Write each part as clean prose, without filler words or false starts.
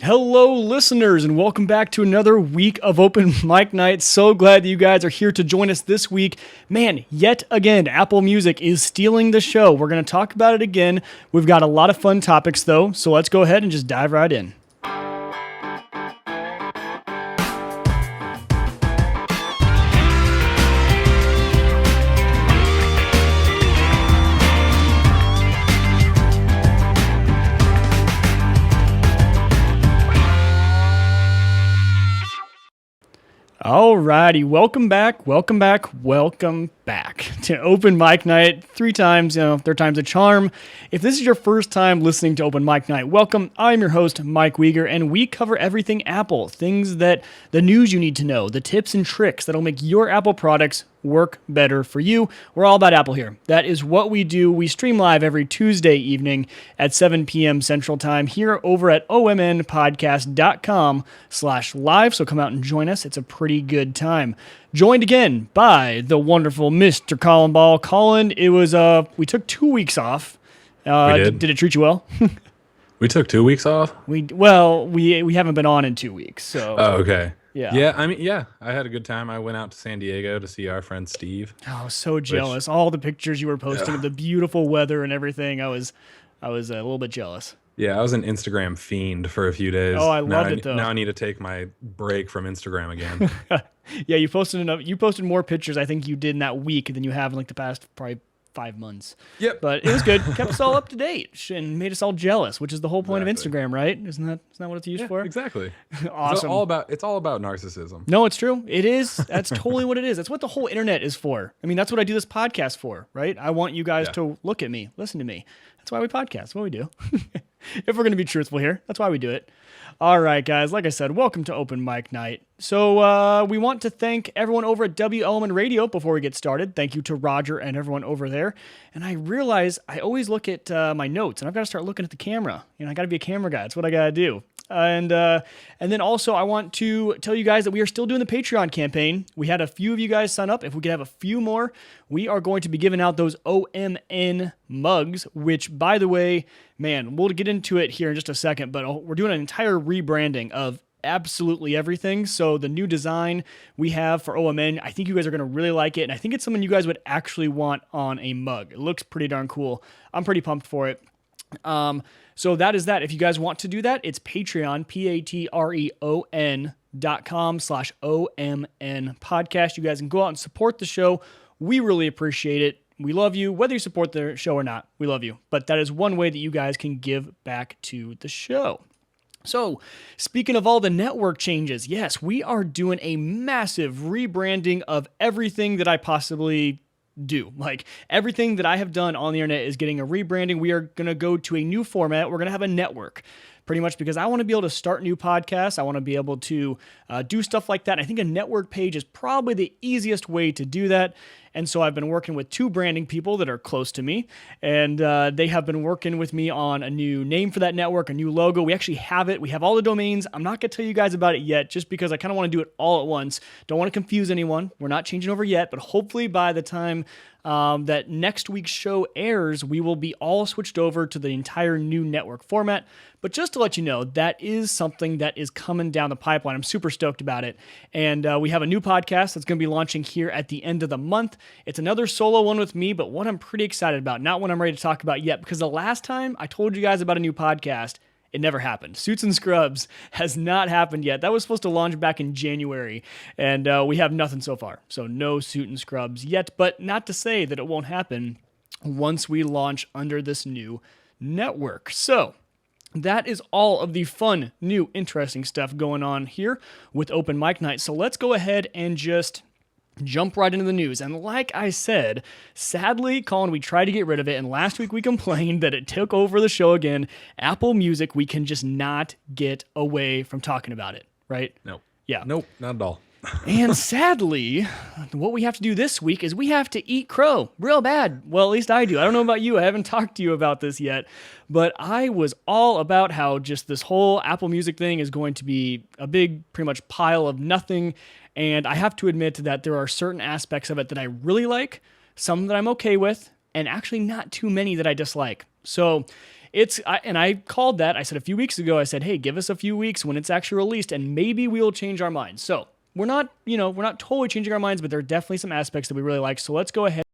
Hello, listeners, and welcome back to another week of Open Mic Night. So glad that you guys are here to join us this week. Man, yet again, Apple Music is stealing the show. We're going to talk about it again. We've got a lot of fun topics, though, so let's go ahead and just dive right in. Alrighty, welcome back to Open Mic Night. 3 times, third time's a charm. If this is your first time listening to Open Mic Night, welcome. I'm your host, Mike Weger, and we cover everything Apple, things that the news you need to know, the tips and tricks that'll make your Apple products work better for you. We're all about Apple here. That is what we do. We stream live every Tuesday evening at 7 p.m. Central Time here over at omnpodcast.com/live. So come out and join us. It's a pretty good time. Joined again by the wonderful Mr. Colin Ball. Colin, it was, we took 2 weeks off. We did. Did it treat you well? We took 2 weeks off? We haven't been on in 2 weeks. So. Oh, okay. Yeah. I had a good time. I went out to San Diego to see our friend Steve. I was so jealous. All the pictures you were posting of the beautiful weather and everything. I was a little bit jealous. Yeah, I was an Instagram fiend for a few days. Oh, I loved it though. Now I need to take my break from Instagram again. Yeah, you posted enough. You posted more pictures, I think you did in that week than you have in like the past probably 5 months. Yep. But it was good. Kept us all up to date and made us all jealous, which is the whole point of Instagram, right? Isn't that what it's used for? Exactly. Awesome. It's all about narcissism. No, it's true. It is. That's totally what it is. That's what the whole internet is for. I mean, that's what I do this podcast for, right? I want you guys to look at me, listen to me. That's why we podcast. That's what we do. If we're going to be truthful here, that's why we do it. All right, guys. Like I said, welcome to Open Mic Night. So we want to thank everyone over at WOMN Radio before we get started. Thank you to Roger and everyone over there. And I realize I always look at my notes, and I've got to start looking at the camera. I got to be a camera guy. That's what I got to do. And then also I want to tell you guys that we are still doing the Patreon campaign. We had a few of you guys sign up. If we could have a few more, we are going to be giving out those OMN mugs, which, by the way, man, we'll get into it here in just a second, but we're doing an entire rebranding of absolutely everything. So the new design we have for OMN, I think you guys are going to really like it, and I think it's something you guys would actually want on a mug. It looks pretty darn cool. I'm pretty pumped for it. So that is that. If you guys want to do that, it's Patreon, patreon.com/OMN podcast. You guys can go out and support the show. We really appreciate it. We love you. Whether you support the show or not, we love you. But that is one way that you guys can give back to the show. So, speaking of all the network changes, yes, we are doing a massive rebranding of everything that I possibly do. Like, everything that I have done on the internet is getting a rebranding. We are going to go to a new format. We're going to have a network. Pretty much because I want to be able to start new podcasts. I want to be able to do stuff like that. I think a network page is probably the easiest way to do that. And so I've been working with 2 branding people that are close to me, and they have been working with me on a new name for that network, a new logo. We actually have it. We have all the domains. I'm not going to tell you guys about it yet, just because I kind of want to do it all at once. Don't want to confuse anyone. We're not changing over yet, but hopefully by the time that next week's show airs, we will be all switched over to the entire new network format. But just to let you know, that is something that is coming down the pipeline. I'm super stoked about it. And we have a new podcast that's going to be launching here at the end of the month. It's another solo one with me, but one I'm pretty excited about. Not one I'm ready to talk about yet, because the last time I told you guys about a new podcast, it never happened. Suits and Scrubs has not happened yet. That was supposed to launch back in January, and we have nothing so far. So no Suit and Scrubs yet, but not to say that it won't happen once we launch under this new network. So that is all of the fun, new, interesting stuff going on here with Open Mic Night. So let's go ahead and just jump right into the news. And like I said, sadly, Colin, we tried to get rid of it, and last week we complained that it took over the show again. Apple Music, we can just not get away from talking about it, right? Nope. Yeah. Nope, not at all. And sadly, what we have to do this week is we have to eat crow real bad. Well, at least I do. I don't know about you. I haven't talked to you about this yet, but I was all about how just this whole Apple Music thing is going to be a big, pretty much pile of nothing. And I have to admit that there are certain aspects of it that I really like, some that I'm okay with, and actually not too many that I dislike. So and I called that. I said a few weeks ago, I said, hey, give us a few weeks when it's actually released and maybe we'll change our minds. So we're not totally changing our minds, but there are definitely some aspects that we really like. So let's go ahead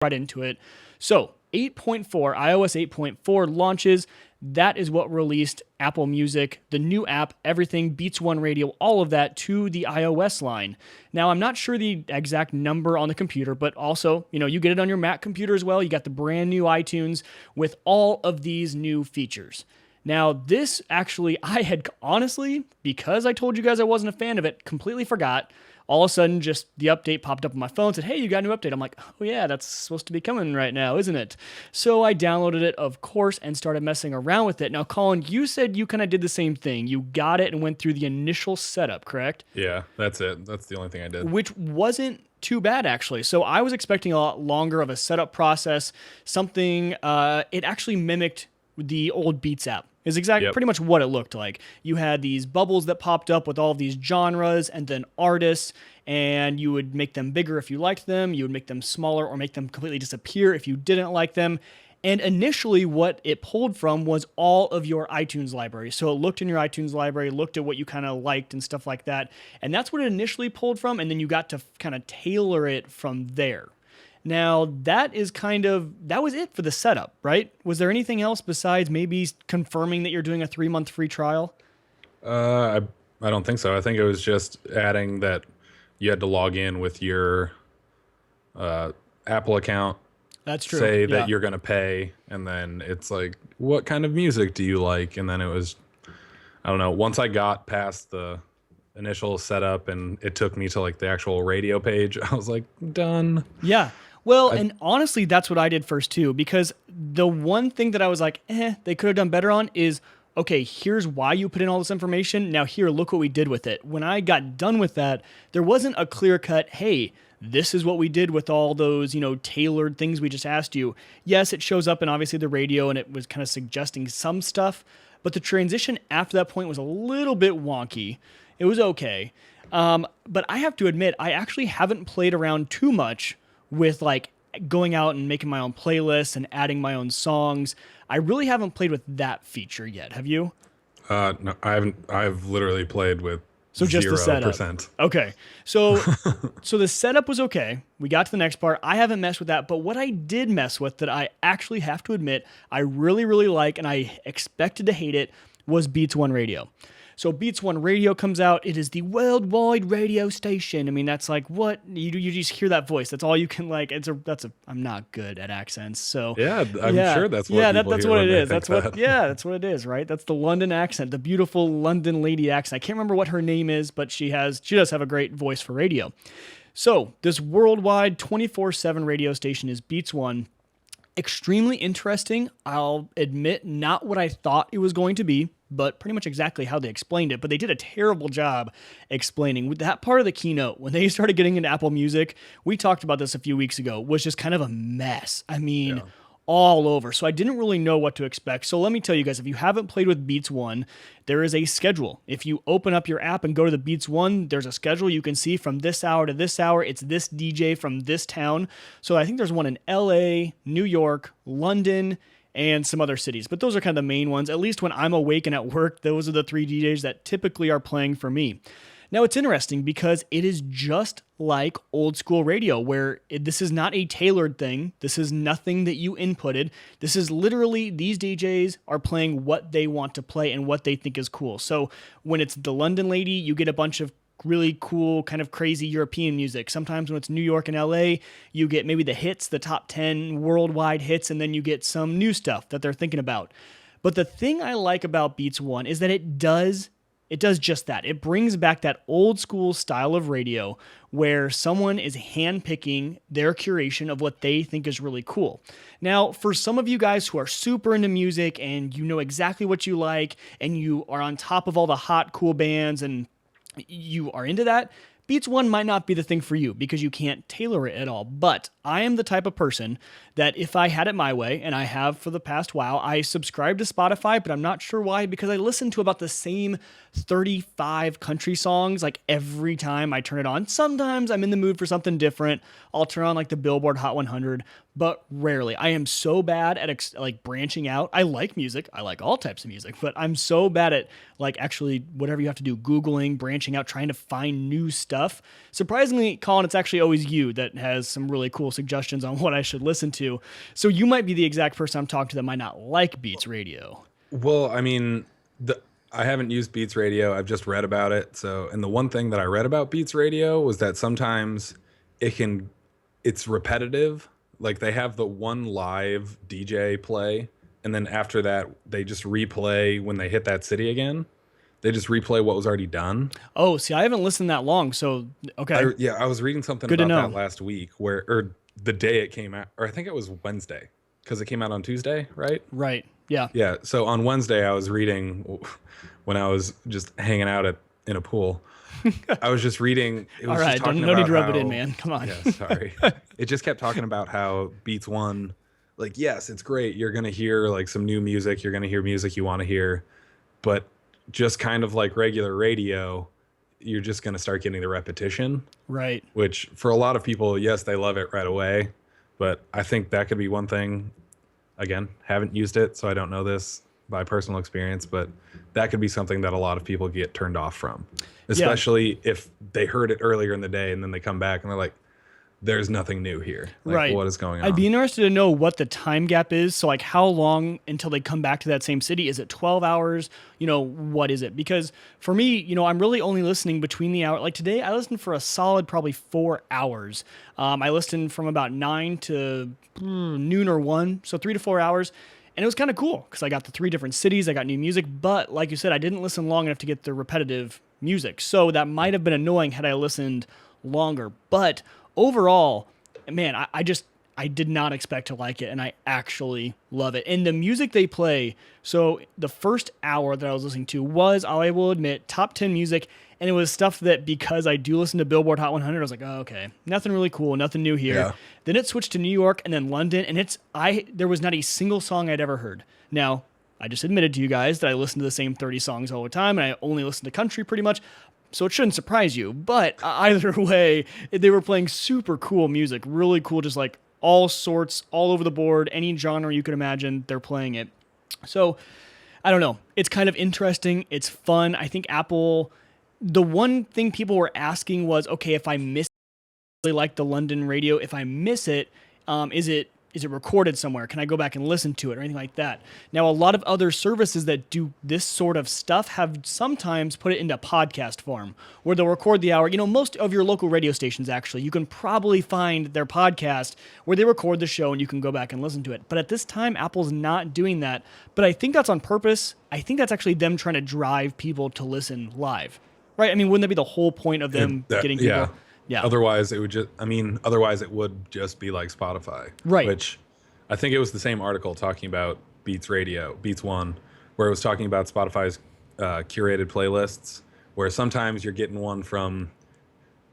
right into it. So 8.4, iOS 8.4 launches. That is what released Apple Music, the new app, everything, Beats One Radio, all of that to the iOS line. Now, I'm not sure the exact number on the computer, but also, you get it on your Mac computer as well. You got the brand new iTunes with all of these new features. Now, this actually, I had honestly, because I told you guys I wasn't a fan of it, completely forgot. All of a sudden, just the update popped up on my phone, said, hey, you got a new update. I'm like, oh yeah, that's supposed to be coming right now, isn't it? So I downloaded it, of course, and started messing around with it. Now, Colin, you said you kind of did the same thing. You got it and went through the initial setup, correct? Yeah, that's it. That's the only thing I did. Which wasn't too bad, actually. So I was expecting a lot longer of a setup process. It actually mimicked the old Beats app. Is exactly pretty much what it looked like. You had these bubbles that popped up with all of these genres and then artists, and you would make them bigger if you liked them. You would make them smaller or make them completely disappear if you didn't like them. And initially what it pulled from was all of your iTunes library. So it looked in your iTunes library, looked at what you kind of liked and stuff like that. And that's what it initially pulled from, and then you got to kind of tailor it from there. Now, that was it for the setup, right? Was there anything else besides maybe confirming that you're doing a 3-month free trial? I don't think so. I think it was just adding that you had to log in with your Apple account. That's true. Say that you're going to pay, and then it's like, what kind of music do you like? And then it was, I don't know, once I got past the initial setup and it took me to like the actual radio page, I was like, done. Yeah. Well, and honestly, that's what I did first too, because the one thing that I was like, they could have done better on is, okay, here's why you put in all this information. Now here, look what we did with it. When I got done with that, there wasn't a clear cut, hey, this is what we did with all those, tailored things we just asked you. Yes, it shows up in obviously the radio and it was kind of suggesting some stuff, but the transition after that point was a little bit wonky. It was okay. But I have to admit, I actually haven't played around too much with like going out and making my own playlists and adding my own songs. I really haven't played with that feature yet. Have you? No, I haven't. I've literally played with just 0%. The setup. Okay. So the setup was okay. We got to the next part. I haven't messed with that, but what I did mess with that I actually have to admit I really, really like and I expected to hate it was Beats One Radio. So Beats One Radio comes out. It is the worldwide radio station. I mean, that's like what you just hear that voice. That's all you can like. I'm not good at accents, so I'm sure that's what that's what it is. That's what it is, right? That's the London accent, the beautiful London lady accent. I can't remember what her name is, but she does have a great voice for radio. So this worldwide 24/7 radio station is Beats One. Extremely interesting. I'll admit, not what I thought it was going to be, but pretty much exactly how they explained it. But they did a terrible job explaining with that part of the keynote. When they started getting into Apple Music, we talked about this a few weeks ago, was just kind of a mess. I mean, all over. So I didn't really know what to expect. So let me tell you guys, if you haven't played with Beats One, there is a schedule. If you open up your app and go to the Beats One, there's a schedule you can see from this hour to this hour. It's this DJ from this town. So I think there's one in LA, New York, London, and some other cities. But those are kind of the main ones. At least when I'm awake and at work, those are the 3 DJs that typically are playing for me. Now, it's interesting because it is just like old school radio, where this is not a tailored thing. This is nothing that you inputted. This is literally these DJs are playing what they want to play and what they think is cool. So when it's the London lady, you get a bunch of really cool, kind of crazy European music. Sometimes when it's New York and LA, you get maybe the hits, the top 10 worldwide hits, and then you get some new stuff that they're thinking about. But the thing I like about Beats One is that it does just that. It brings back that old school style of radio where someone is handpicking their curation of what they think is really cool. Now, for some of you guys who are super into music and you know exactly what you like and you are on top of all the hot, cool bands and you are into that, Beats One might not be the thing for you because you can't tailor it at all. But I am the type of person that if I had it my way, and I have for the past while, I subscribe to Spotify, but I'm not sure why, because I listen to about the same 35 country songs like every time I turn it on. Sometimes I'm in the mood for something different. I'll turn on like the Billboard Hot 100, but rarely. I am so bad at like branching out. I like music. I like all types of music, but I'm so bad at like actually whatever you have to do, Googling, branching out, trying to find new stuff. Surprisingly, Colin, it's actually always you that has some really cool suggestions on what I should listen to. So you might be the exact person I'm talking to that might not like Beats Radio. Well, I mean, I haven't used Beats Radio. I've just read about it. So, and the one thing that I read about Beats Radio was that sometimes it's repetitive. Like they have the one live DJ play, and then after that, they just replay when they hit that city again. They just replay what was already done. Oh, see, I haven't listened that long. So, okay. I was reading something Good to about know. that last week or the day it came out, or I think it was Wednesday because it came out on Tuesday, right? Right. Yeah. Yeah. So on Wednesday, I was reading when I was just hanging out in a pool. I was just reading. It was All right. just talking No need about to rub it how- in, man. Come on. Yeah, sorry. It just kept talking about how Beats One, like, yes, it's great. You're going to hear like some new music. You're going to hear music you want to hear. But just kind of like regular radio, you're just going to start getting the repetition. Right. Which for a lot of people, yes, they love it right away. But I think that could be one thing. Again, haven't used it, so I don't know this by personal experience, but that could be something that a lot of people get turned off from, especially if they heard it earlier in the day and then they come back and they're like, there's nothing new here. Like, right. what is going on? I'd be interested to know what the time gap is. So, like, how long until they come back to that same city? Is it 12 hours? You know, what is it? Because for me, you know, I'm really only listening between the hour. Like today, I listened for a solid probably 4 hours. I listened from about 9 to noon or 1, so 3 to 4 hours. And it was kind of cool because I got the 3 different cities. I got new music. But like you said, I didn't listen long enough to get the repetitive music. So that might have been annoying had I listened longer. But overall, man, I did not expect to like it, and I actually love it. And the music they play, so the first hour that I was listening to was, I will admit, top 10 music, and it was stuff that because I do listen to Billboard Hot 100, I was like, oh, okay, nothing really cool, nothing new here. Yeah. Then it switched to New York and then London, and there was not a single song I'd ever heard. Now, I just admitted to you guys that I listen to the same 30 songs all the time, and I only listen to country pretty much. So it shouldn't surprise you. But either way, they were playing super cool music, really cool, just like all sorts, all over the board, any genre you could imagine, they're playing it. So I don't know. It's kind of interesting. It's fun. I think Apple, the one thing people were asking was, okay, if I miss really like the London radio, if I miss it, is it recorded somewhere? Can I go back and listen to it or anything like that? Now, a lot of other services that do this sort of stuff have sometimes put it into podcast form where they'll record the hour. You know, most of your local radio stations, actually, you can probably find their podcast where they record the show and you can go back and listen to it. But at this time, Apple's not doing that. But I think that's on purpose. I think that's actually them trying to drive people to listen live, right? I mean, wouldn't that be the whole point of them getting people? Yeah. Yeah. Otherwise, it would just be like Spotify. Right. Which I think it was the same article talking about Beats One, where it was talking about Spotify's curated playlists, where sometimes you're getting one from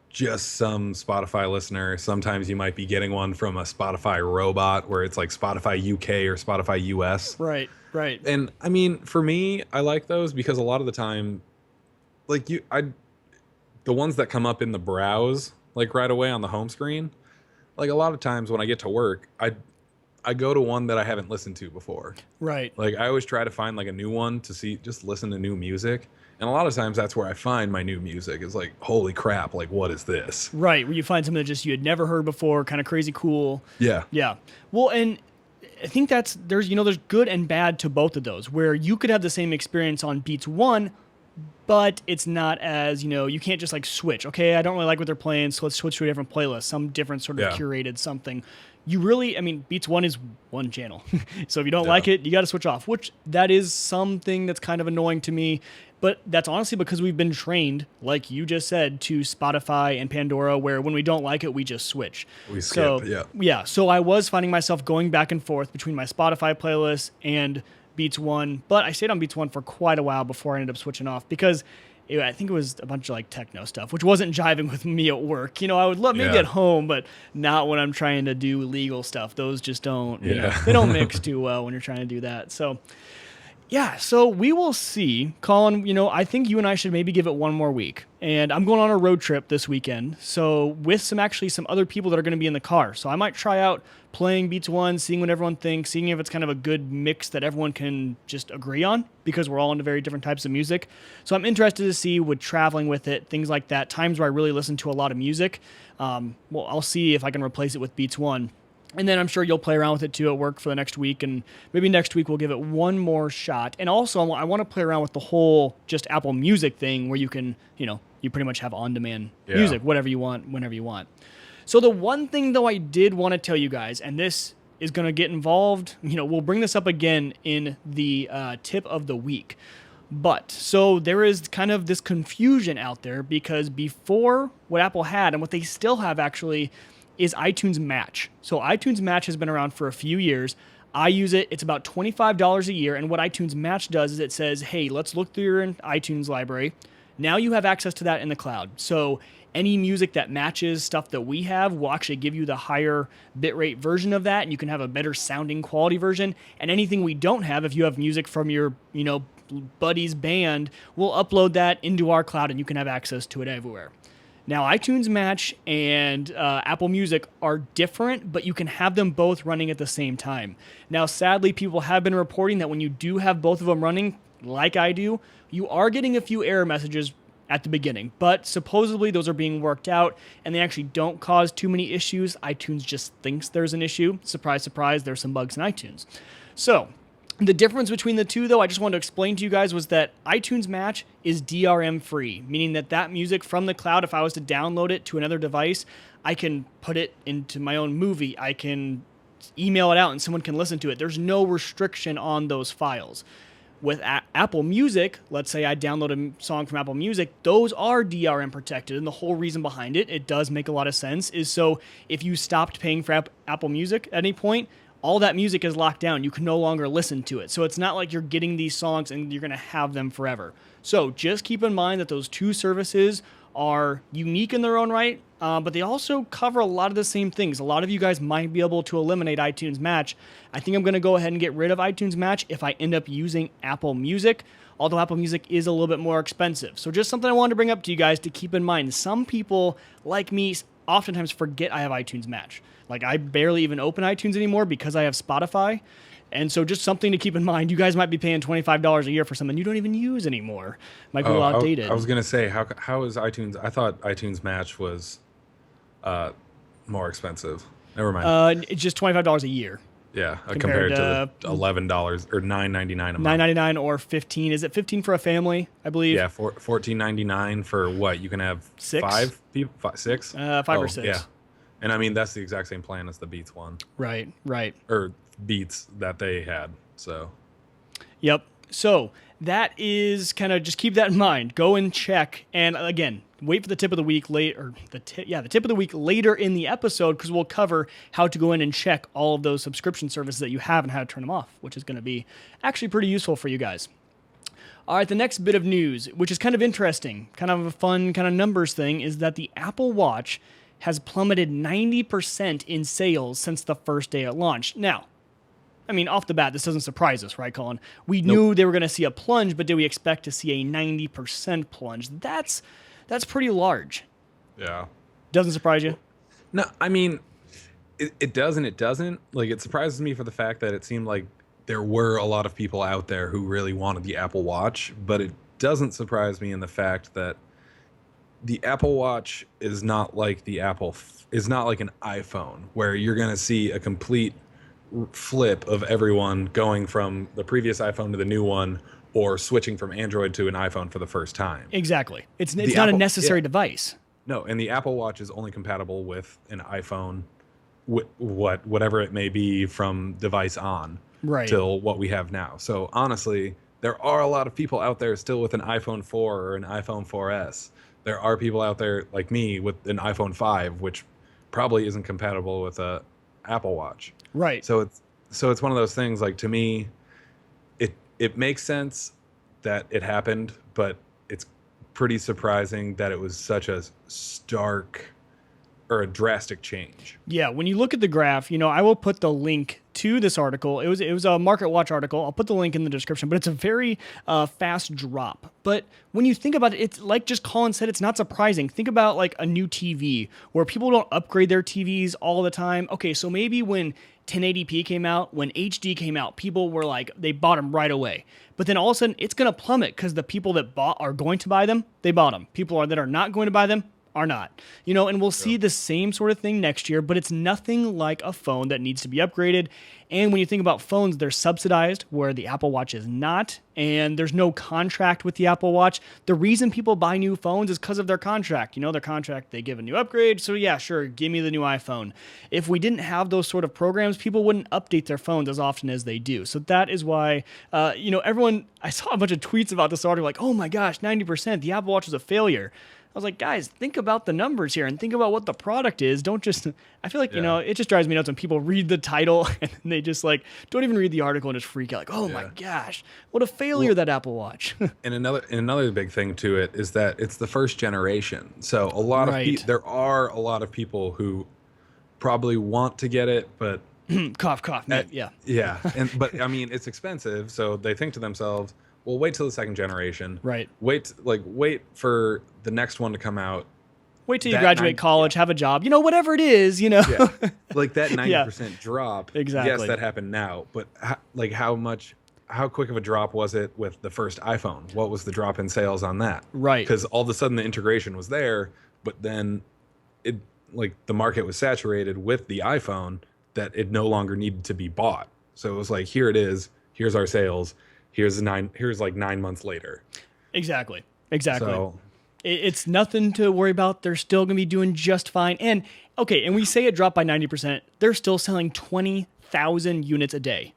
just some Spotify listener. Sometimes you might be getting one from a Spotify robot, where it's like Spotify UK or Spotify US. Right. And I mean, for me, I like those because a lot of the time, like the ones that come up in the browse, like right away on the home screen, like a lot of times when I get to work, I go to one that I haven't listened to before. Right. Like I always try to find like a new one to just listen to new music. And a lot of times that's where I find my new music is like, holy crap, like what is this? Right. Where you find something that just you had never heard before, kind of crazy cool. Yeah. Yeah. Well, and I think there's good and bad to both of those, where you could have the same experience on Beats One, but it's not as, you can't just like switch. Okay, I don't really like what they're playing, so let's switch to a different playlist, some different sort of curated something. You really, I mean, Beats One is one channel. So if you don't like it, you got to switch off, which that is something that's kind of annoying to me. But that's honestly because we've been trained, like you just said, to Spotify and Pandora, where when we don't like it, we just switch. We skip, Yeah, so I was finding myself going back and forth between my Spotify playlist and Beats One, but I stayed on Beats One for quite a while before I ended up switching off because I think it was a bunch of like techno stuff, which wasn't jiving with me at work. I would love maybe Yeah. at home, but not when I'm trying to do legal stuff. Those just don't, Yeah. they don't mix too well when you're trying to do that. So yeah, so we will see. Colin, I think you and I should maybe give it one more week. And I'm going on a road trip this weekend. So with some other people that are going to be in the car. So I might try out playing Beats 1, seeing what everyone thinks, seeing if it's kind of a good mix that everyone can just agree on, because we're all into very different types of music. So I'm interested to see with traveling with it, things like that, times where I really listen to a lot of music. Well, I'll see if I can replace it with Beats 1. And then I'm sure you'll play around with it too at work for the next week. And maybe next week we'll give it one more shot. And also, I want to play around with the whole just Apple Music thing where you can, you pretty much have on-demand music, whatever you want, whenever you want. So the one thing, though, I did want to tell you guys, and this is going to get involved, we'll bring this up again in the tip of the week. But so there is kind of this confusion out there because before what Apple had and what they still have actually is iTunes Match. So iTunes Match has been around for a few years. I use it. It's about $25 a year. And what iTunes Match does is it says, hey, let's look through your iTunes library. Now you have access to that in the cloud. So any music that matches stuff that we have will actually give you the higher bitrate version of that, and you can have a better sounding quality version. And anything we don't have, if you have music from your, buddy's band, we'll upload that into our cloud, and you can have access to it everywhere. Now, iTunes Match and Apple Music are different, but you can have them both running at the same time. Now, sadly, people have been reporting that when you do have both of them running, like I do, you are getting a few error messages at the beginning. But supposedly those are being worked out, and they actually don't cause too many issues. iTunes just thinks there's an issue. Surprise, surprise, there's some bugs in iTunes. So the difference between the two, though, I just wanted to explain to you guys was that iTunes Match is DRM free, meaning that music from the cloud, if I was to download it to another device, I can put it into my own movie. I can email it out and someone can listen to it. There's no restriction on those files. With Apple Music, let's say I download a song from Apple Music, those are DRM protected. And the whole reason behind it, it does make a lot of sense, is so if you stopped paying for Apple Music at any point, all that music is locked down. You can no longer listen to it. So it's not like you're getting these songs and you're going to have them forever. So just keep in mind that those two services are unique in their own right, but they also cover a lot of the same things. A lot of you guys might be able to eliminate iTunes Match. I think I'm going to go ahead and get rid of iTunes Match if I end up using Apple Music, although Apple Music is a little bit more expensive. So just something I wanted to bring up to you guys to keep in mind. Some people, like me, oftentimes forget I have iTunes Match. Like, I barely even open iTunes anymore because I have Spotify. And so just something to keep in mind. You guys might be paying $25 a year for something you don't even use anymore. Might be a little outdated. I was going to say, how is iTunes? I thought iTunes Match was more expensive. Never mind. It's just $25 a year. Yeah, compared to the $11 or $9.99 a month. $9.99 or $15. Is it $15 for a family? I believe. Yeah, $14.99 for what? You can have five people, six, 5 or 6. Yeah, and I mean that's the exact same plan as the Beats one. Right. Or Beats that they had. So. Yep. So that is kind of, just keep that in mind. Go and check, and again, wait for the tip of the week later. The tip of the week later in the episode, because we'll cover how to go in and check all of those subscription services that you have and how to turn them off, which is going to be actually pretty useful for you guys. All right, the next bit of news, which is kind of interesting, kind of a fun kind of numbers thing, is that the Apple Watch has plummeted 90% in sales since the first day it launched. Now, I mean, off the bat, this doesn't surprise us, right, Colin? We knew they were going to see a plunge, but did we expect to see a 90% plunge? That's pretty large. Yeah. Doesn't surprise you? No, I mean, it does and it doesn't. Like, it surprises me for the fact that it seemed like there were a lot of people out there who really wanted the Apple Watch, but it doesn't surprise me in the fact that the Apple Watch is not like is not like an iPhone, where you're going to see a complete flip of everyone going from the previous iPhone to the new one, or switching from Android to an iPhone for the first time. Exactly. It's not a necessary device. No, and the Apple Watch is only compatible with an iPhone, whatever it may be from device on, right, till what we have now. So honestly, there are a lot of people out there still with an iPhone 4 or an iPhone 4S. There are people out there like me with an iPhone 5, which probably isn't compatible with a Apple Watch. Right. So it's one of those things, like, to me, it makes sense that it happened, but it's pretty surprising that it was such a stark or a drastic change. Yeah, when you look at the graph, I will put the link to this article. It was a Market Watch article. I'll put the link in the description, but it's a very fast drop. But when you think about it, it's like just Colin said, it's not surprising. Think about like a new TV where people don't upgrade their TVs all the time. Okay, so maybe when 1080p came out, when HD came out, people were like, they bought them right away. But then all of a sudden, it's going to plummet because the people that are going to buy them, they bought them. People that are not going to buy them, are not, and we'll see the same sort of thing next year, but it's nothing like a phone that needs to be upgraded. And when you think about phones, they're subsidized where the Apple Watch is not, and there's no contract with the Apple Watch. The reason people buy new phones is because of their contract. Their contract, they give a new upgrade. So yeah, sure, give me the new iPhone. If we didn't have those sort of programs, people wouldn't update their phones as often as they do. So that is why, everyone, I saw a bunch of tweets about this article like, oh my gosh, 90%, the Apple Watch was a failure. I was like, guys, think about the numbers here and think about what the product is. Don't just, I feel like, it just drives me nuts when people read the title and they just like, don't even read the article and just freak out. Like, oh my gosh, what a failure that Apple Watch. and another big thing to it is that it's the first generation. So a lot of there are a lot of people who probably want to get it, but cough, yeah. Yeah. But I mean, it's expensive. So they think to themselves, well, wait till the second generation. Right. Wait for the next one to come out. Wait till you graduate college, have a job, whatever it is, Yeah. Like that 90% drop. Exactly. Yes, that happened now. But how quick of a drop was it with the first iPhone? What was the drop in sales on that? Right. Because all of a sudden the integration was there, but then the market was saturated with the iPhone that it no longer needed to be bought. So it was like, here it is. Here's our sales. Here's 9 months later. Exactly. So, it's nothing to worry about. They're still going to be doing just fine. And we say it dropped by 90%. They're still selling 20,000 units a day.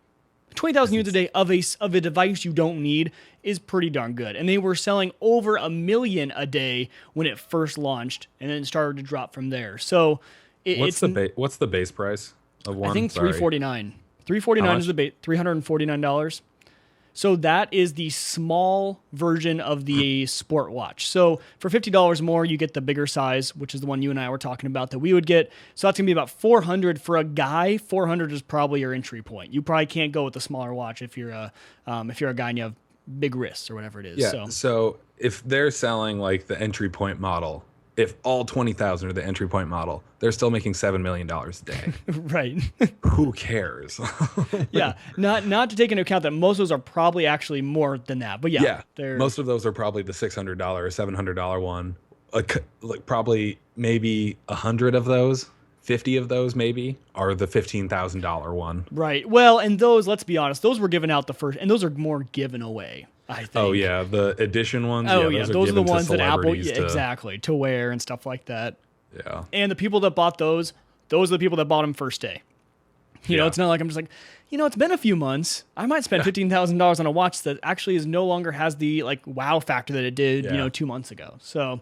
20,000 units a day of a device you don't need is pretty darn good. And they were selling over 1 million a day when it first launched, and then it started to drop from there. So what's the base price of one? I think $349. $349 is the base. $349. So that is the small version of the sport watch. So for $50 more, you get the bigger size, which is the one you and I were talking about that we would get. So that's gonna be about $400 for a guy. $400 is probably your entry point. You probably can't go with the smaller watch if you're a guy and you have big wrists or whatever it is. Yeah. So if they're selling like the entry point model, if all 20,000 are the entry point model, they're still making $7 million a day. Right. Who cares? Yeah. Not to take into account that most of those are probably actually more than that. But yeah. Most of those are probably the $600 or $700 one. Like probably maybe 100 of those, 50 of those maybe are the $15,000 one. Right. Well, and those, let's be honest, those were given out the first, and those are more given away, I think. Oh yeah, the edition ones. Oh yeah, those are the ones that Apple, exactly, to wear and stuff like that. Yeah. And the people that bought those are the people that bought them first day. You know, it's not like I'm just like, it's been a few months. I might spend $15,000 on a watch that actually no longer has the like wow factor that it did, 2 months ago. So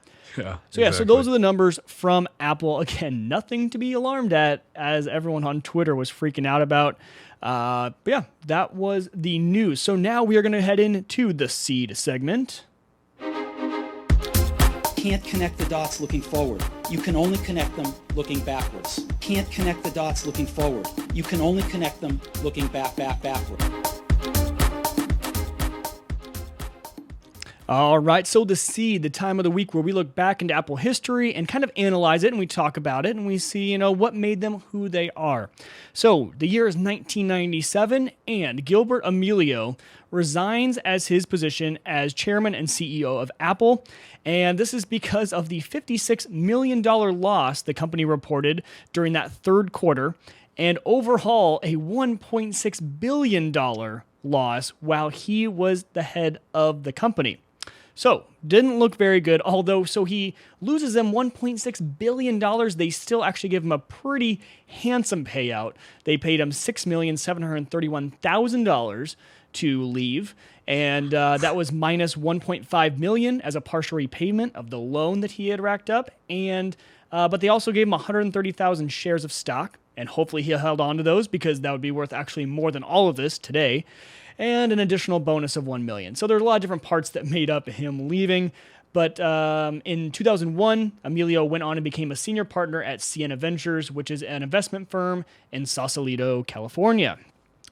so those are the numbers from Apple. Again, nothing to be alarmed at, as everyone on Twitter was freaking out about. But yeah, that was the news. So now we are going to head into the seed segment. Can't connect the dots looking forward. You can only connect them looking backwards. Can't connect the dots looking forward. You can only connect them looking backward. All right, so the seed, the time of the week where we look back into Apple history and kind of analyze it, and we talk about it, and we see, what made them who they are. So the year is 1997, and Gilbert Amelio resigns as his position as chairman and CEO of Apple, and this is because of the $56 million loss the company reported during that third quarter, and overhaul a $1.6 billion loss while he was the head of the company. So, didn't look very good, although, so he loses them $1.6 billion. They still actually give him a pretty handsome payout. They paid him $6,731,000 to leave, and that was minus $1.5 million as a partial repayment of the loan that he had racked up, and but they also gave him 130,000 shares of stock, and hopefully he held on to those because that would be worth actually more than all of this today, and an additional bonus of $1 million. So there's a lot of different parts that made up him leaving, But in 2001, Emilio went on and became a senior partner at Sienna Ventures, which is an investment firm in Sausalito, California.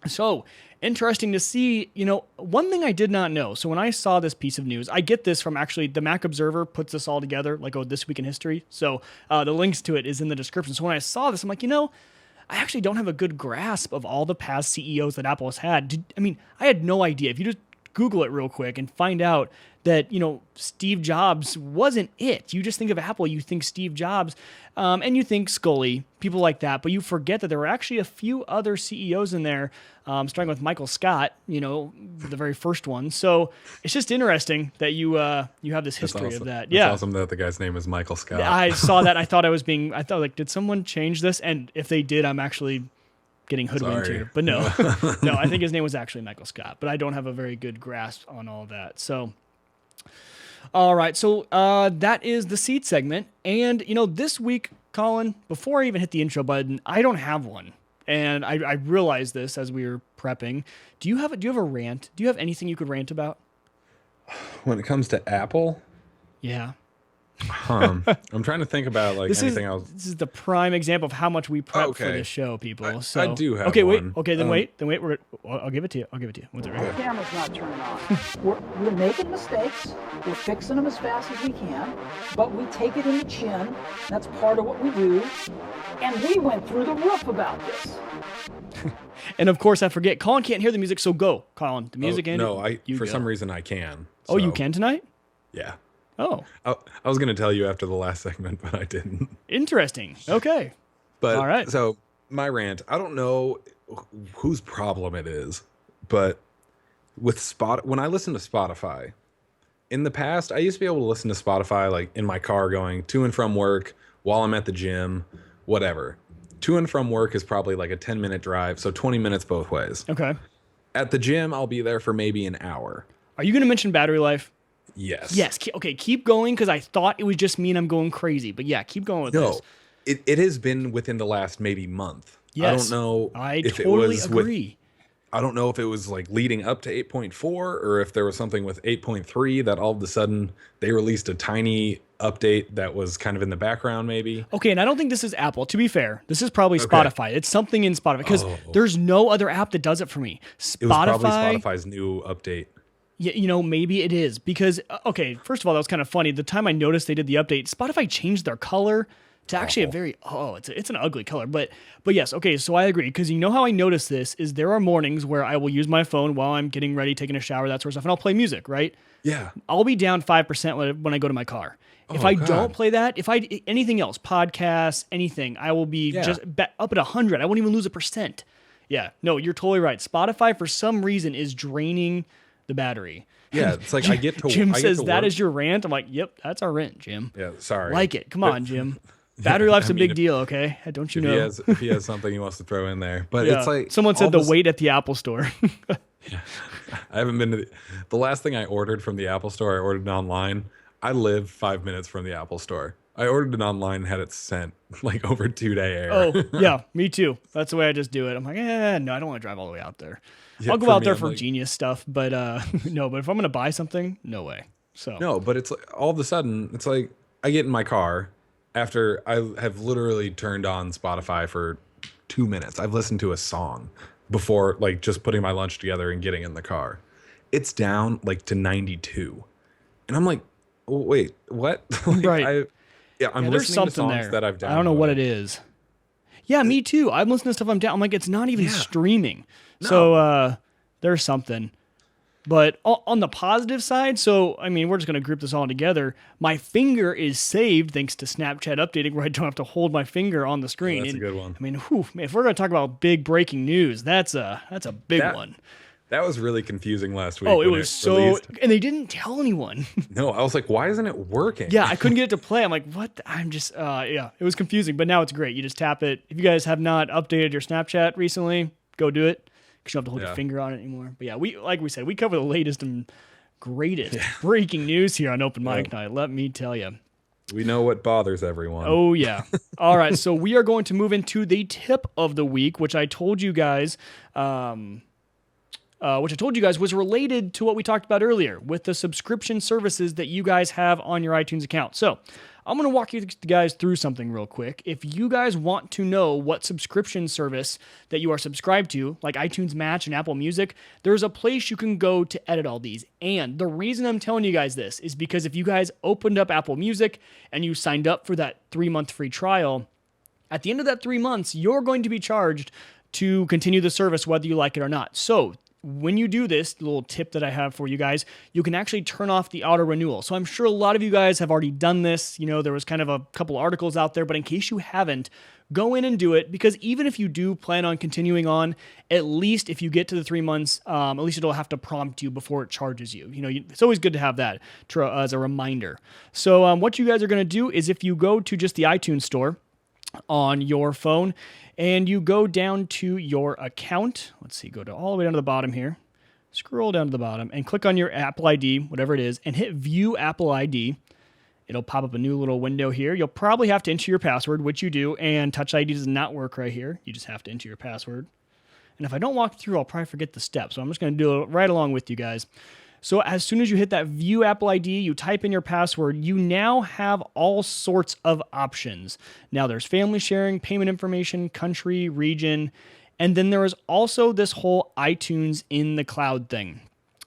So interesting to see, one thing I did not know. So when I saw this piece of news, I get this from actually the Mac Observer puts this all together, like, This Week in History. So the links to it is in the description. So when I saw this, I'm like, I actually don't have a good grasp of all the past CEOs that Apple has had. I had no idea. If you just Google it real quick and find out that, Steve Jobs wasn't it. You just think of Apple, you think Steve Jobs, and you think Scully, people like that, but you forget that there were actually a few other CEOs in there, starting with Michael Scott, the very first one. So it's just interesting that you have this history of that. It's awesome that the guy's name is Michael Scott. I saw that. I thought like, did someone change this? And if they did, I'm actually getting hoodwinked here. But no, no, I think his name was actually Michael Scott, but I don't have a very good grasp on all that. So, all right. So that is the seed segment. And, this week, Colin, before I even hit the intro button, I don't have one. And I realized this as we were prepping. Do you have a rant? Do you have anything you could rant about? When it comes to Apple? Yeah. I'm trying to think about anything else. This is the prime example of how much we prep for this show, people. I do have okay, one. Wait. Okay, then wait. I'll give it to you. What's it right here? The camera's not turned on. We're making mistakes. We're fixing them as fast as we can, but we take it in the chin. That's part of what we do. And we went through the roof about this. And of course, I forget. Colin can't hear the music, so go, Colin. The music in. No, for some reason I can. Oh, you can tonight? Yeah. Oh. I was going to tell you after the last segment, but I didn't. Interesting. Okay. But all right. So my rant, I don't know whose problem it is, but with when I listen to Spotify, in the past, I used to be able to listen to Spotify like in my car going to and from work, while I'm at the gym, whatever. To and from work is probably like a 10-minute drive, so 20 minutes both ways. Okay. At the gym, I'll be there for maybe an hour. Are you going to mention battery life? Yes. Yes. Okay, keep going, because I thought it was just me and I'm going crazy. But yeah, keep going with this. No, it has been within the last maybe month. Yes. I don't know if totally it was agree. I don't know if it was like leading up to 8.4 or if there was something with 8.3 that all of a sudden they released a tiny update that was kind of in the background maybe. Okay, and I don't think this is Apple. To be fair, this is probably Spotify. It's something in Spotify, because there's no other app that does it for me. It was probably Spotify's new update. Yeah, maybe it is, because, okay, first of all, that was kind of funny. The time I noticed they did the update, Spotify changed their color to actually a very, it's an ugly color. But yes, okay, so I agree, because how I notice this is there are mornings where I will use my phone while I'm getting ready, taking a shower, that sort of stuff, and I'll play music, right? Yeah. I'll be down 5% when I go to my car. If I don't play that, anything else, podcasts, anything, I will be just up at 100. I won't even lose 1%. Yeah, no, you're totally right. Spotify, for some reason, is draining the battery. Yeah, it's like Jim says that is your rant. I'm like, yep, that's our rant, Jim. Yeah, sorry. Like it. Come on, Jim. Battery life's a big deal, okay? Don't you know? If he has something he wants to throw in there. But it's like... Someone said the wait at the Apple Store. Yeah. I haven't been to the last thing I ordered from the Apple Store, I ordered it online. I live 5 minutes from the Apple Store. I ordered it online and had it sent like over 2-day air. Oh, yeah, me too. That's the way I just do it. I'm like, no, I don't want to drive all the way out there. Yeah, I'll go out there I'm for like, genius stuff, but no, but if I'm going to buy something, no way. So no, but it's like all of a sudden, it's like I get in my car after I have literally turned on Spotify for 2 minutes. I've listened to a song before, like just putting my lunch together and getting in the car. It's down like to 92. And I'm like, oh, wait, what? Like, right. I'm listening to songs that I've downloaded. I don't know what it is. Yeah, me too. I'm listening to stuff I'm down. I'm like, it's not even streaming. No. So there's something. But on the positive side, so, I mean, we're just going to group this all together. My finger is saved thanks to Snapchat updating, where I don't have to hold my finger on the screen. That's a good one. I mean, man, if we're going to talk about big breaking news, that's a big one. That was really confusing last week. Oh, it was so... Released. And they didn't tell anyone. No, I was like, why isn't it working? Yeah, I couldn't get it to play. I'm like, what? I'm just... yeah, it was confusing, but now it's great. You just tap it. If you guys have not updated your Snapchat recently, go do it, because you don't have to hold your finger on it anymore. But yeah, like we said, we cover the latest and greatest breaking news here on Open Mic Night, let me tell you. We know what bothers everyone. Oh, yeah. All right, so we are going to move into the tip of the week, which I told you guys... which I told you guys was related to what we talked about earlier with the subscription services that you guys have on your iTunes account. So I'm going to walk you guys through something real quick. If you guys want to know what subscription service that you are subscribed to, like iTunes Match and Apple Music, there's a place you can go to edit all these. And the reason I'm telling you guys this is because if you guys opened up Apple Music and you signed up for that 3-month free trial, at the end of that 3 months, you're going to be charged to continue the service whether you like it or not. So when you do this, the little tip that I have for you guys, you can actually turn off the auto renewal. So I'm sure a lot of you guys have already done this. You know, there was kind of a couple articles out there, but in case you haven't, go in and do it, because even if you do plan on continuing on, at least if you get to the 3 months, at least it'll have to prompt you before it charges you. You know, it's always good to have that as a reminder. So what you guys are going to do is if you go to just the iTunes store on your phone and you go down to your account, let's see, go to all the way down to the bottom here, scroll down to the bottom and click on your Apple ID, whatever it is, and hit View Apple ID. It'll pop up a new little window here. You'll probably have to enter your password, which you do, and Touch ID does not work right here. You just have to enter your password. And if I don't walk through, I'll probably forget the steps, so I'm just going to do it right along with you guys. So as soon as you hit that View Apple ID, you type in your password, you now have all sorts of options. Now there's family sharing, payment information, country, region, and then there is also this whole iTunes in the cloud thing.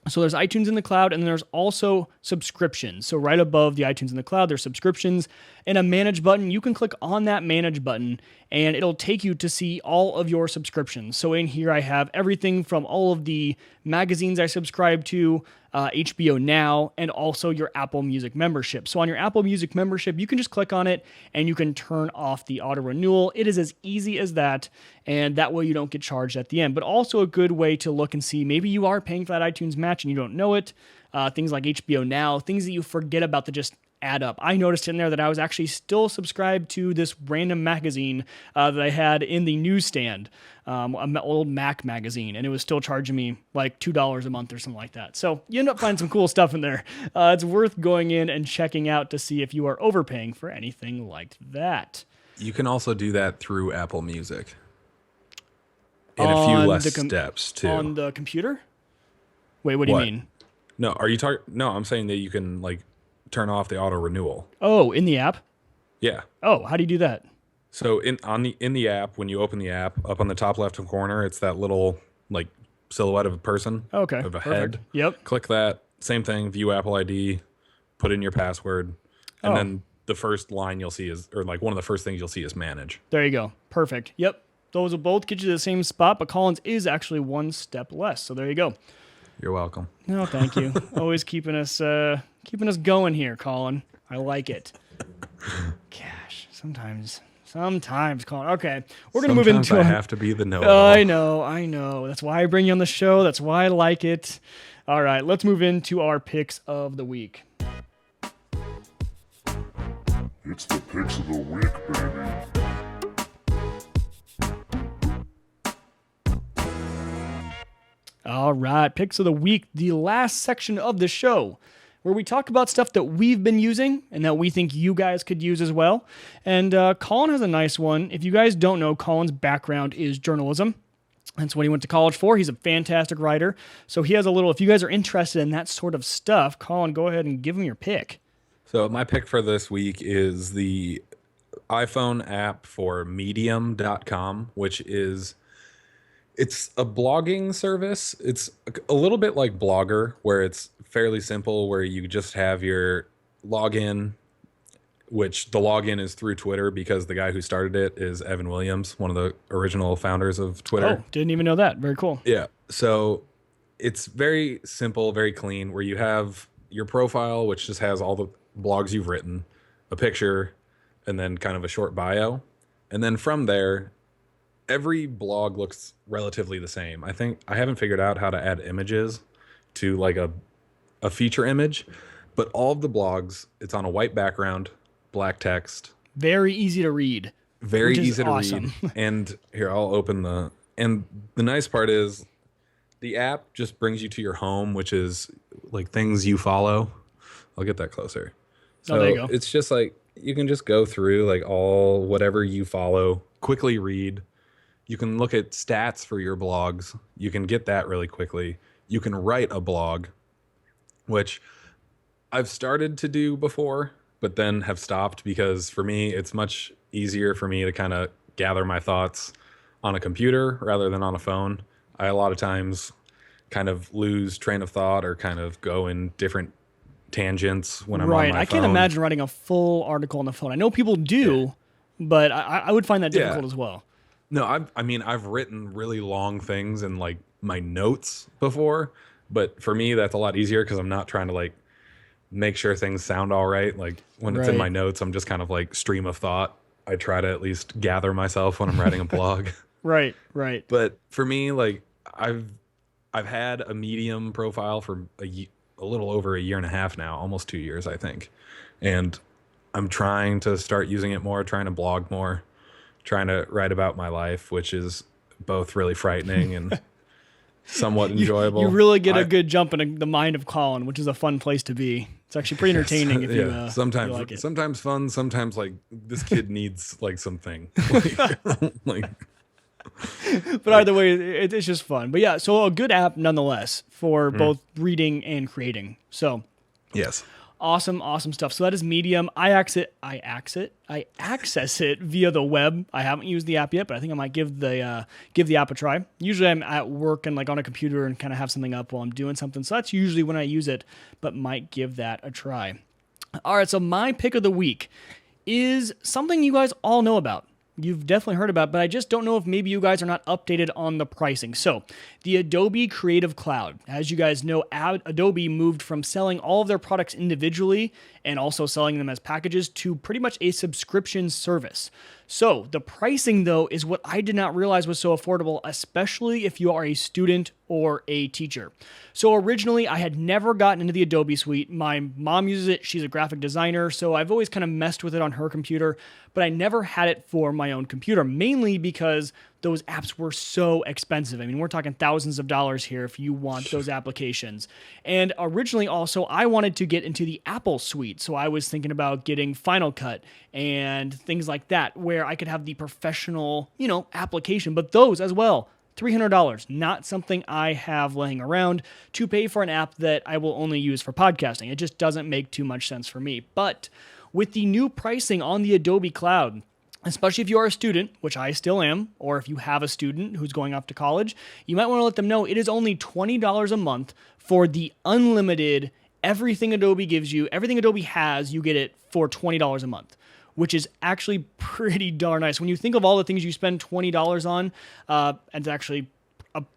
So there's iTunes in the cloud, and then there's also subscriptions. So right above the iTunes in the cloud, there's subscriptions and a manage button. You can click on that manage button and it'll take you to see all of your subscriptions. So in here I have everything from all of the magazines I subscribe to, HBO Now, and also your Apple Music membership. So on your Apple Music membership, you can just click on it and you can turn off the auto renewal. It is as easy as that, and that way you don't get charged at the end. But also a good way to look and see maybe you are paying for that iTunes Match and you don't know it. Things like HBO Now, things that you forget about that just add up. I noticed in there that I was actually still subscribed to this random magazine that I had in the newsstand, an old Mac magazine, and it was still charging me like $2 a month or something like that. So you end up finding some cool stuff in there. It's worth going in and checking out to see if you are overpaying for anything like that. You can also do that through Apple Music in a few less steps too. On the computer? Wait, what do you mean? No, are you talking? No, I'm saying that you can like turn off the auto renewal. Oh, in the app? Yeah. Oh, how do you do that? So in the app, when you open the app, up on the top left corner, it's that little like silhouette of a person. Okay. Of a perfect. head. Yep. Click that. Same thing. View Apple ID. Put in your password, and then the first line you'll see is, or like one of the first things you'll see is manage. There you go. Perfect. Yep. Those will both get you to the same spot, but Colin's is actually one step less. So there you go. You're welcome. No, thank you. Always keeping us going here, Colin. I like it. Gosh, sometimes, Colin. Okay, we're gonna move into. I have to be the know-it-all. I know. That's why I bring you on the show. That's why I like it. All right, let's move into our picks of the week. It's the picks of the week, baby. All right, picks of the week, the last section of the show, where we talk about stuff that we've been using and that we think you guys could use as well. And Colin has a nice one. If you guys don't know, Colin's background is journalism. That's what he went to college for. He's a fantastic writer. So he has a little, if you guys are interested in that sort of stuff, Colin, go ahead and give him your pick. So my pick for this week is the iPhone app for medium.com, which is... It's a blogging service. It's a little bit like Blogger, where it's fairly simple, where you just have your login, which the login is through Twitter because the guy who started it is Evan Williams, one of the original founders of Twitter. Oh, didn't even know that. Very cool. Yeah. So it's very simple, very clean, where you have your profile, which just has all the blogs you've written, a picture, and then kind of a short bio. And then from there, every blog looks relatively the same. I think I haven't figured out how to add images to like a feature image, but all of the blogs, it's on a white background, black text. Very easy to read. Very easy to awesome. read. And here, I'll open and the nice part is the app just brings you to your home, which is like things you follow. I'll get that closer. So there you go. It's just like, you can just go through like all whatever you follow, quickly read. You can look at stats for your blogs. You can get that really quickly. You can write a blog, which I've started to do before, but then have stopped because for me, it's much easier for me to kind of gather my thoughts on a computer rather than on a phone. I a lot of times kind of lose train of thought or kind of go in different tangents when I'm on my I phone. can't imagine writing a full article on the phone. I know people do, but I would find that difficult as well. No, I've written really long things in like my notes before, but for me that's a lot easier because I'm not trying to like make sure things sound all right. Like when it's in my notes, I'm just kind of like stream of thought. I try to at least gather myself when I'm writing a blog. Right. But for me, like I've had a Medium profile for a little over a year and a half now, almost 2 years, I think. And I'm trying to start using it more, trying to blog more, trying to write about my life, which is both really frightening and somewhat enjoyable. You really get a good jump in the mind of Colin, which is a fun place to be. It's actually pretty entertaining if you sometimes you like it. Sometimes fun, sometimes like this kid needs like something. like But either way, it's just fun. But yeah, so a good app nonetheless for both reading and creating. So yes. Awesome stuff. So that is Medium. I access it via the web. I haven't used the app yet, but I think I might give the app a try. Usually I'm at work and like on a computer and kind of have something up while I'm doing something. So that's usually when I use it, but might give that a try. All right, so my pick of the week is something you guys all know about. You've definitely heard about, but I just don't know if maybe you guys are not updated on the pricing. So the Adobe Creative Cloud, as you guys know, Adobe moved from selling all of their products individually and also selling them as packages to pretty much a subscription service. So the pricing, though, is what I did not realize was so affordable, especially if you are a student or a teacher. So originally, I had never gotten into the Adobe suite. My mom uses it. She's a graphic designer, so I've always kind of messed with it on her computer, but I never had it for my own computer, mainly because those apps were so expensive. I mean, we're talking thousands of dollars here if you want those applications. And originally also, I wanted to get into the Apple suite. So I was thinking about getting Final Cut and things like that, where I could have the professional, application, but those as well. $300, not something I have laying around to pay for an app that I will only use for podcasting. It just doesn't make too much sense for me. But with the new pricing on the Adobe Cloud, especially if you are a student, which I still am, or if you have a student who's going off to college, you might want to let them know it is only $20 a month for the unlimited, everything Adobe gives you, everything Adobe has, you get it for $20 a month, which is actually pretty darn nice. When you think of all the things you spend $20 on, it's actually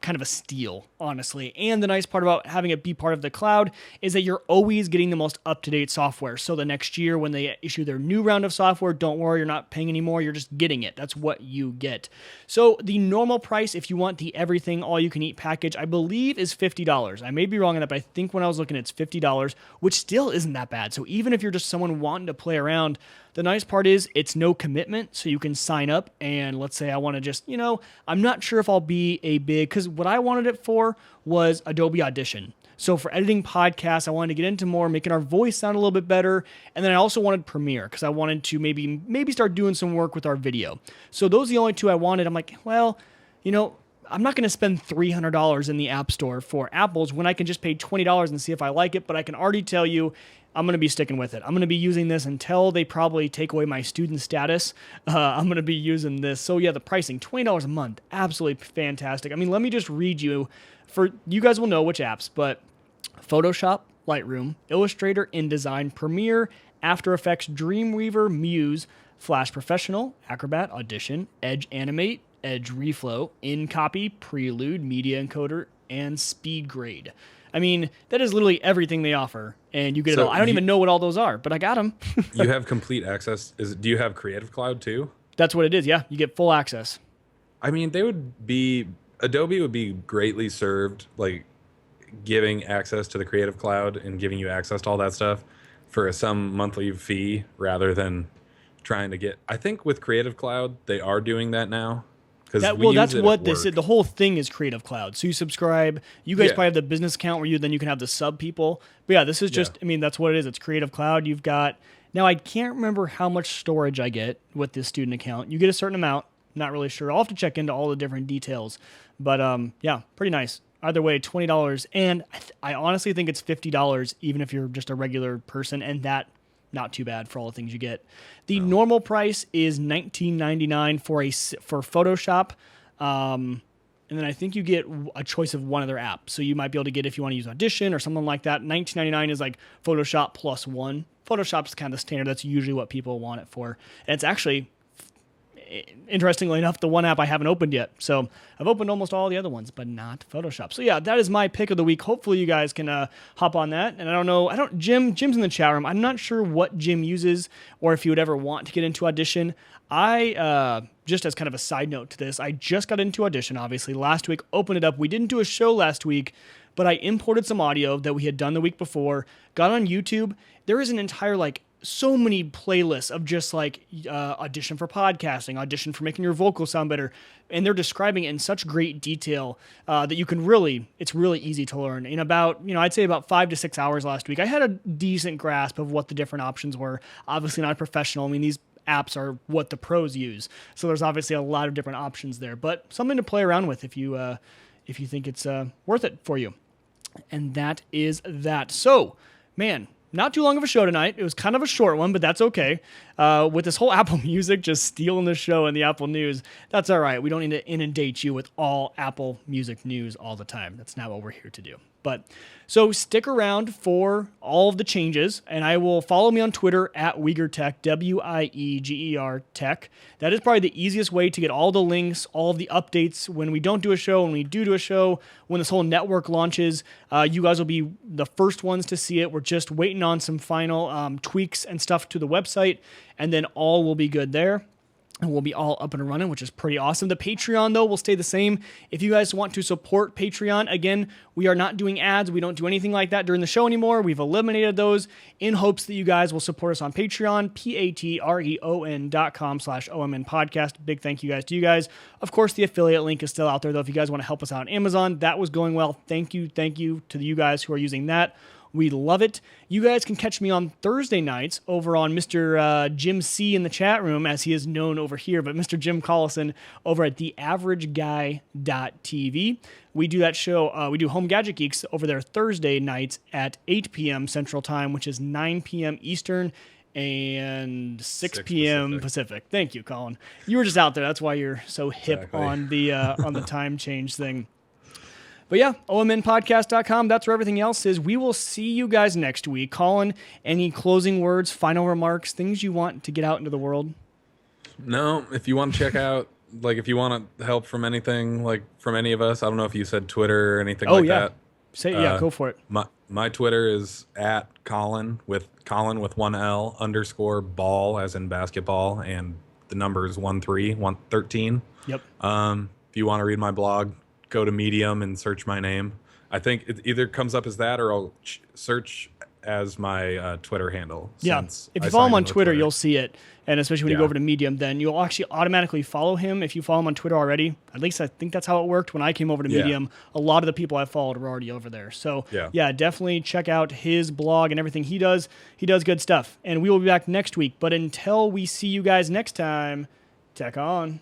kind of a steal, honestly. And the nice part about having it be part of the cloud is that you're always getting the most up-to-date software. So the next year when they issue their new round of software, don't worry, you're not paying anymore. You're just getting it. That's what you get. So the normal price, if you want the everything all-you-can-eat package, I believe is $50. I may be wrong on that, but I think when I was looking, it's $50, which still isn't that bad. So even if you're just someone wanting to play around, the nice part is it's no commitment, so you can sign up and let's say I want to just, I'm not sure if I'll be a big, because what I wanted it for was Adobe Audition. So for editing podcasts, I wanted to get into more, making our voice sound a little bit better. And then I also wanted Premiere because I wanted to maybe start doing some work with our video. So those are the only two I wanted. I'm like, well, I'm not going to spend $300 in the App Store for Apples when I can just pay $20 and see if I like it. But I can already tell you, I'm going to be sticking with it. I'm going to be using this until they probably take away my student status. I'm going to be using this. So yeah, the pricing, $20 a month, absolutely fantastic. I mean, let me just read you, for you guys will know which apps, but Photoshop, Lightroom, Illustrator, InDesign, Premiere, After Effects, Dreamweaver, Muse, Flash Professional, Acrobat, Audition, Edge Animate, Edge Reflow, InCopy, Prelude, Media Encoder, and SpeedGrade. I mean, that is literally everything they offer, and you get it all. I don't even know what all those are, but I got them. You have complete access. Do you have Creative Cloud too? That's what it is, yeah. You get full access. I mean, Adobe would be greatly served, like, giving access to the Creative Cloud and giving you access to all that stuff for some monthly fee rather than trying to get... I think with Creative Cloud, they are doing that now. That's what this is. The whole thing is Creative Cloud. So you subscribe. You guys probably have the business account where you can have the sub people. But yeah, this is just, I mean, that's what it is. It's Creative Cloud. You've got, now I can't remember how much storage I get with this student account. You get a certain amount. Not really sure. I'll have to check into all the different details. But yeah, pretty nice. Either way, $20. And I honestly think it's $50 even if you're just a regular person. And that, not too bad for all the things you get. The normal price is $19.99 for Photoshop. And then I think you get a choice of one other app. So you might be able to get, if you want to use Audition or something like that, $19.99 is like Photoshop plus one. Photoshop's kind of standard. That's usually what people want it for. And it's actually, interestingly enough, the one app I haven't opened yet. So I've opened almost all the other ones, but not Photoshop. So yeah, that is my pick of the week. Hopefully you guys can hop on that. And I don't know, Jim's in the chat room. I'm not sure what Jim uses or if he would ever want to get into Audition. I, just as kind of a side note to this, I just got into Audition, obviously, last week, opened it up. We didn't do a show last week, but I imported some audio that we had done the week before, got on YouTube. There is an entire, so many playlists of just audition for podcasting, audition for making your vocals sound better. And they're describing it in such great detail that you can it's really easy to learn. In about, I'd say about 5 to 6 hours last week, I had a decent grasp of what the different options were. Obviously not a professional. I mean, these apps are what the pros use. So there's obviously a lot of different options there, but something to play around with if you think it's worth it for you. And that is that. So, man, not too long of a show tonight. It was kind of a short one, but that's okay. With this whole Apple Music just stealing the show and the Apple News, that's all right. We don't need to inundate you with all Apple Music news all the time. That's not what we're here to do. But so stick around for all of the changes, and I will follow me on Twitter at WiegerTech, WIEGER Tech. That is probably the easiest way to get all the links, all of the updates when we don't do a show, when we do a show, when this whole network launches. You guys will be the first ones to see it. We're just waiting on some final tweaks and stuff to the website, and then all will be good there. And we'll be all up and running, which is pretty awesome. The Patreon, though, will stay the same. If you guys want to support Patreon, again, we are not doing ads. We don't do anything like that during the show anymore. We've eliminated those in hopes that you guys will support us on Patreon, patreon.com/OMN podcast. Big thank you guys to you guys. Of course, the affiliate link is still out there, though. If you guys want to help us out on Amazon, that was going well. Thank you to you guys who are using that. We love it. You guys can catch me on Thursday nights over on Mr. Jim C in the chat room, as he is known over here, but Mr. Jim Collison over at theaverageguy.tv. We do that show, we do Home Gadget Geeks over there Thursday nights at 8 p.m. Central Time, which is 9 p.m. Eastern and 6 p.m. Pacific. Thank you, Colin. You were just out there. That's why you're so hip on the time change thing. But yeah, omnpodcast.com, that's where everything else is. We will see you guys next week. Colin, any closing words, final remarks, things you want to get out into the world? No, if you want to check out, if you want help from anything, from any of us, I don't know if you said Twitter or anything that. Go for it. My Twitter is at Colin with one L _ball as in basketball, and the number is 113. Yep. If you want to read my blog, go to Medium and search my name. I think it either comes up as that or I'll search as my Twitter handle. Yeah, if you follow him on Twitter, you'll see it. And especially when you go over to Medium, then you'll actually automatically follow him if you follow him on Twitter already. At least I think that's how it worked when I came over to Medium. A lot of the people I followed were already over there. So yeah, definitely check out his blog and everything he does. He does good stuff. And we will be back next week. But until we see you guys next time, tech on.